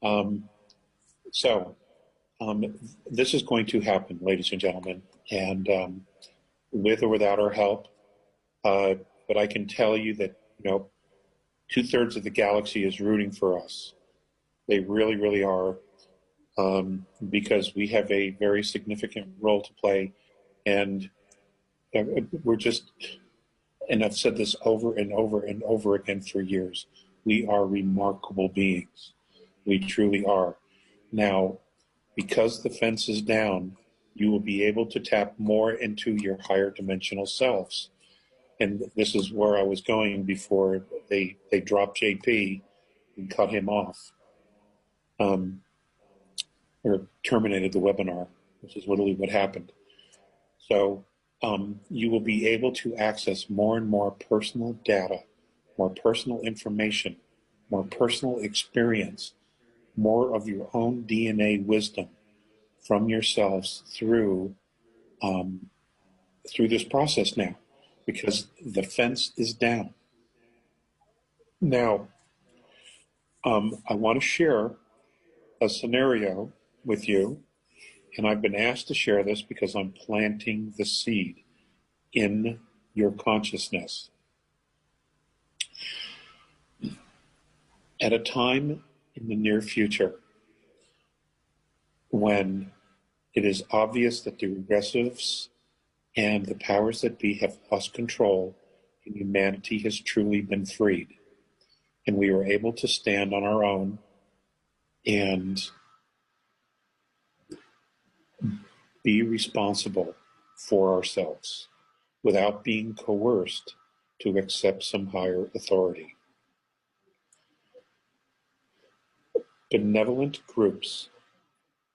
Um, so this is going to happen, ladies and gentlemen, and with or without our help. But I can tell you that, 2/3 of the galaxy is rooting for us. They really, really are, because we have a very significant role to play, and we're just, and I've said this over and over and over again for years, we are remarkable beings. We truly are. Now, because the fence is down, you will be able to tap more into your higher dimensional selves. And this is where I was going before they dropped JP and cut him off, or terminated the webinar, which is literally what happened. So you will be able to access more and more personal data, more personal information, more personal experience, more of your own DNA wisdom from yourselves through this process now, because the fence is down. Now, I want to share a scenario with you, and I've been asked to share this because I'm planting the seed in your consciousness. At a time in the near future when it is obvious that the regressives and the powers that be have lost control and humanity has truly been freed, and we are able to stand on our own and be responsible for ourselves without being coerced to accept some higher authority. Benevolent groups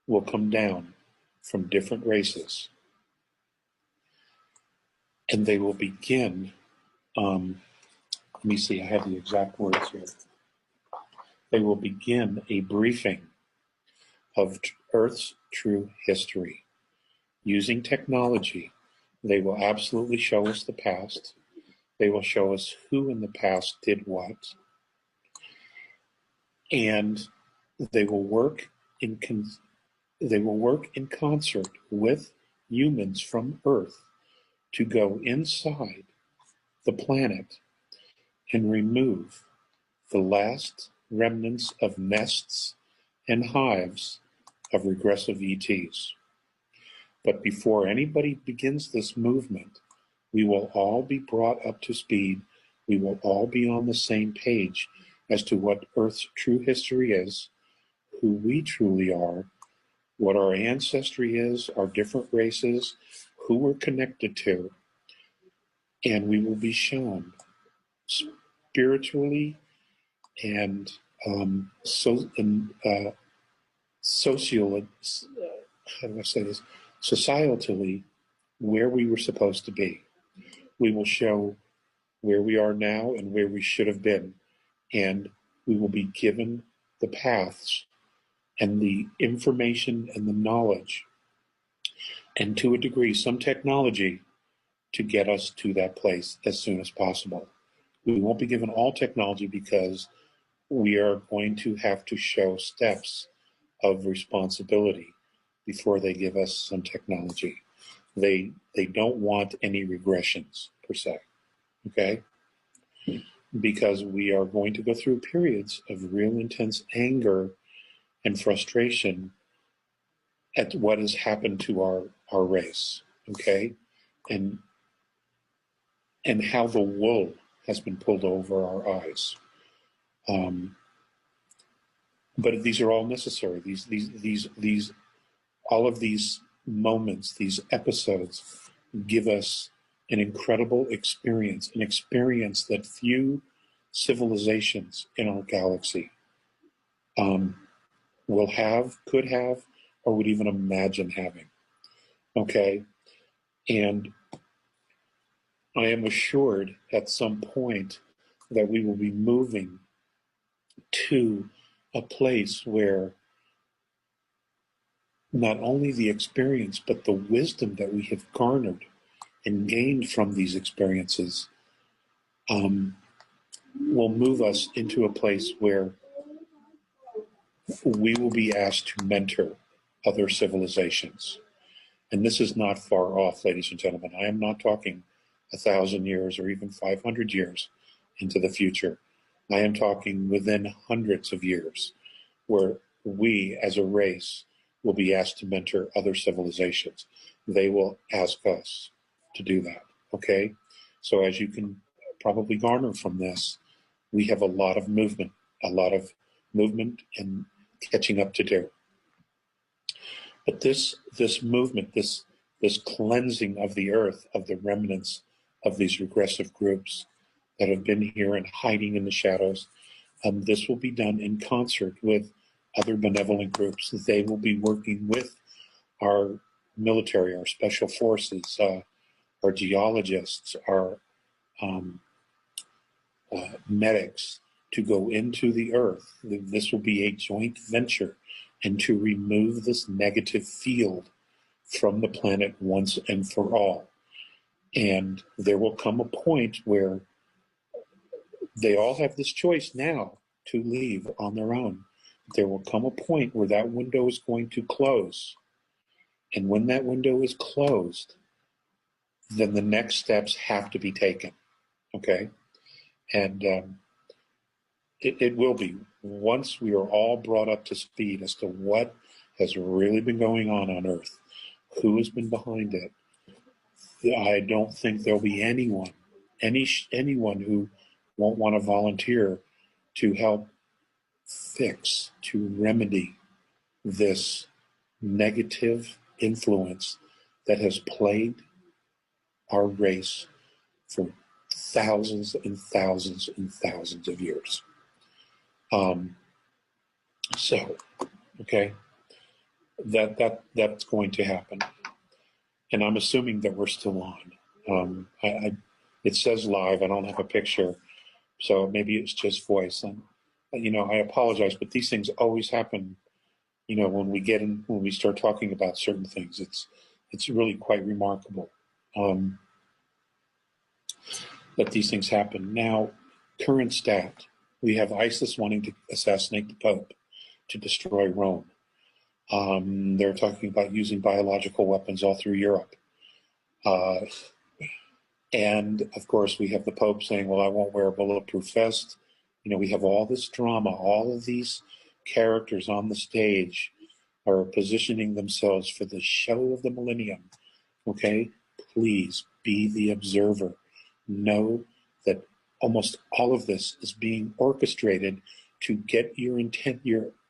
will come down from different races, and they will begin, let me see, I have the exact words here. They will begin a briefing of Earth's true history. Using technology, they will absolutely show us the past. They will show us who in the past did what. And they will work in concert with humans from Earth to go inside the planet and remove the last remnants of nests and hives of regressive ETs. But before anybody begins this movement, we will all be brought up to speed. We will all be on the same page as to what Earth's true history is, who we truly are, what our ancestry is, our different races, who we're connected to, and we will be shown spiritually and societally where we were supposed to be. We will show where we are now and where we should have been, and we will be given the paths and the information and the knowledge, and to a degree some technology, to get us to that place as soon as possible. We won't be given all technology because we are going to have to show steps of responsibility before they give us some technology. They don't want any regressions per se, okay? Because we are going to go through periods of real intense anger and frustration at what has happened to our race, okay? And how the wool has been pulled over our eyes. But these are all necessary. These all of these moments, these episodes, give us an incredible experience, an experience that few civilizations in our galaxy will have, could have, or would even imagine having. Okay? And I am assured at some point that we will be moving to a place where not only the experience, but the wisdom that we have garnered and gained from these experiences will move us into a place where we will be asked to mentor other civilizations. And this is not far off, ladies and gentlemen. I am not talking 1,000 years or even 500 years into the future. I am talking within hundreds of years, where we as a race will be asked to mentor other civilizations. They will ask us to do that, okay? So as you can probably garner from this, we have a lot of movement and catching up to do. But this movement, this cleansing of the earth, of the remnants of these regressive groups that have been here and hiding in the shadows, this will be done in concert with other benevolent groups. They will be working with our military, our special forces, our geologists, our medics, to go into the earth. This will be a joint venture, and to remove this negative field from the planet once and for all. And there will come a point where they all have this choice now to leave on their own. There will come a point where that window is going to close. And when that window is closed, then the next steps have to be taken. Okay? And it will be, once we are all brought up to speed as to what has really been going on Earth, who has been behind it, I don't think there'll be anyone who won't want to volunteer to help fix, to remedy this negative influence that has plagued our race for thousands and thousands and thousands of years. Okay, that's going to happen, and I'm assuming that we're still on. It says live. I don't have a picture, so maybe it's just voice. And I apologize, but these things always happen. When we start talking about certain things, it's really quite remarkable that these things happen. Now, current stat. We have ISIS wanting to assassinate the Pope to destroy Rome. They're talking about using biological weapons all through Europe. And, of course, we have the Pope saying, well, I won't wear a bulletproof vest. We have all this drama. All of these characters on the stage are positioning themselves for the show of the millennium. Okay? Please be the observer. Know that almost all of this is being orchestrated to get your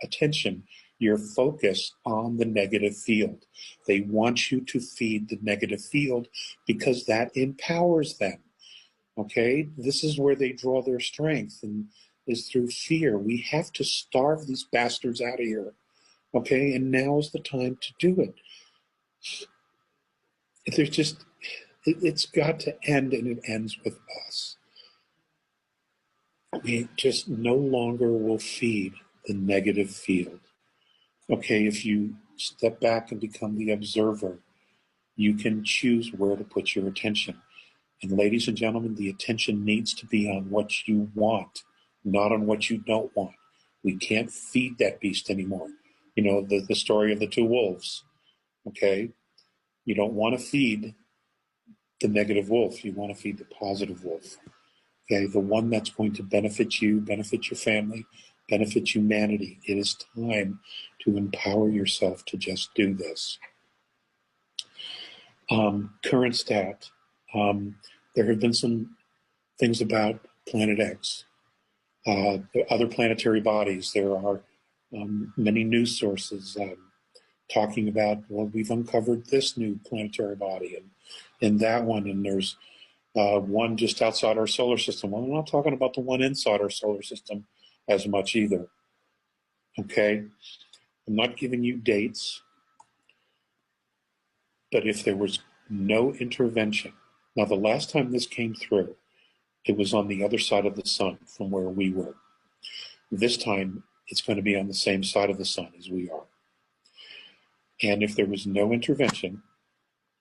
attention, your focus on the negative field. They want you to feed the negative field because that empowers them. Okay? This is where they draw their strength, and is through fear. We have to starve these bastards out of here. Okay? And now is the time to do it. It's got to end, and it ends with us. We just no longer will feed the negative field. Okay, if you step back and become the observer, you can choose where to put your attention. And ladies and gentlemen, the attention needs to be on what you want, not on what you don't want. We can't feed that beast anymore. The story of the two wolves. Okay, you don't want to feed the negative wolf. You want to feed the positive wolf. Okay, the one that's going to benefit you, benefit your family, benefit humanity. It is time to empower yourself to just do this. Current stat. There have been some things about Planet X. Other planetary bodies. There are many news sources talking about, well, we've uncovered this new planetary body and that one, and there's one just outside our solar system. Well, I'm not talking about the one inside our solar system as much either. Okay? I'm not giving you dates, but if there was no intervention. Now, the last time this came through, it was on the other side of the sun from where we were. This time, it's going to be on the same side of the sun as we are. And if there was no intervention,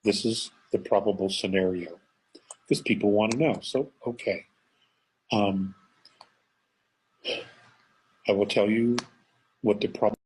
this is the probable scenario. Because people want to know. So, okay. I will tell you what the problem